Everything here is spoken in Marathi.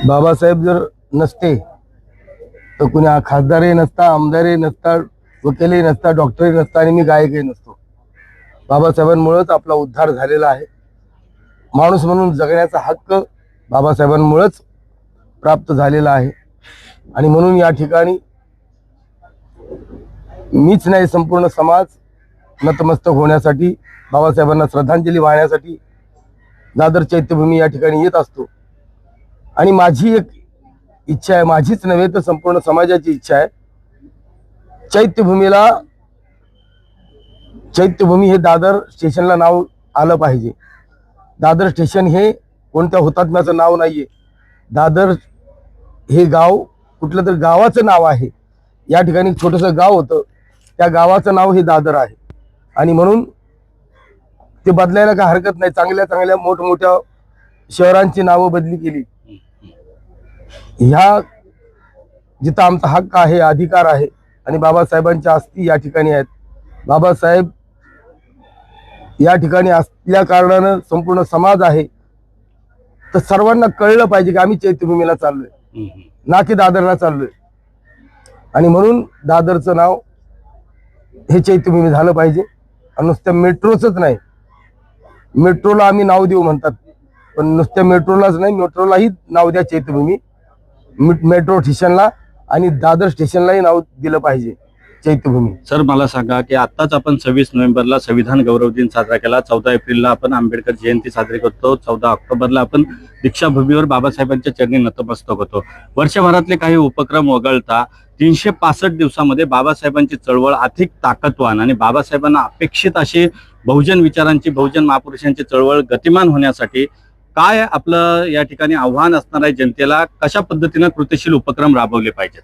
बाबासाहेब जर नसते तर कुणी खासदारही नसता, आमदारही नसता, वकीलही नसता, डॉक्टरही नसता आणि मी गायकही नसतो. बाबासाहेबांमुळेच आपला उद्धार झालेला आहे. माणूस म्हणून जगण्याचा हक्क बाबासाहेबांमुळेच प्राप्त झालेला आहे. आणि म्हणून या ठिकाणी मीच नाही, संपूर्ण समाज नतमस्तक होण्यासाठी, बाबासाहेबांना श्रद्धांजली वाहण्यासाठी दादर चैत्यभूमी या ठिकाणी येत असतो. आणि माझी एक इच्छा आहे, माझीच नव्हे तर संपूर्ण समाजाची इच्छा आहे, चैत्यभूमी हे दादर स्टेशनला नाव आलं पाहिजे. दादर स्टेशन हे कोणत्या हुतात्म्याचं नाव नाहीये. दादर हे गाव कुठलं तर गावाचं नाव आहे. या ठिकाणी छोटंसं गाव होतं, त्या गावाचं नाव हे दादर आहे. आणि म्हणून ते बदलायला काय हरकत नाही. चांगल्या चांगल्या मोठमोठ्या शहरांची नावं बदली केली. ह्या जिथं आमचा हक्क आहे, अधिकार आहे आणि बाबासाहेबांच्या अस्थी या ठिकाणी आहेत. बाबासाहेब या ठिकाणी असल्या कारणानं संपूर्ण समाज आहे. तर सर्वांना कळलं पाहिजे की आम्ही चैत्यभूमीला चाललोय, ना की दादरला चाललोय. आणि म्हणून दादरचं नाव हे चैत्यभूमी झालं पाहिजे. आणि नुसत्या मेट्रोचंच नाही, मेट्रोला आम्ही नाव देऊ म्हणतात, पण नुसत्या मेट्रोलाच नाही, मेट्रोलाही नाव द्या चैत्यभूमी. मेट्रो स्टेशनला आणि दादर स्टेशनलाही नाव दिलं पाहिजे चैत्यभूमी. सर मला सांगा की आताच आपण 26 नोव्हेंबरला संविधान गौरव दिन साजरा केला, 14 एप्रिलला आपण आंबेडकर जयंती साजरी करतो, 14 ऑक्टोबरला आपण दीक्षाभूमीवर बाबासाहेबांच्या चरणी नतमस्तक होतो. वर्षभरातले काही उपक्रम वगळता 365 दिवसामध्ये बाबासाहेबांची चळवळ अधिक ताकदवान आणि बाबासाहेबांना अपेक्षित अशी बहुजन विचारांची, बहुजन महापुरुषांची चळवळ गतिमान होण्यासाठी काय आपलं या ठिकाणी आव्हान असणार आहे जनतेला? कशा पद्धतीने कृतिशील उपक्रम राबवले पाहिजेत?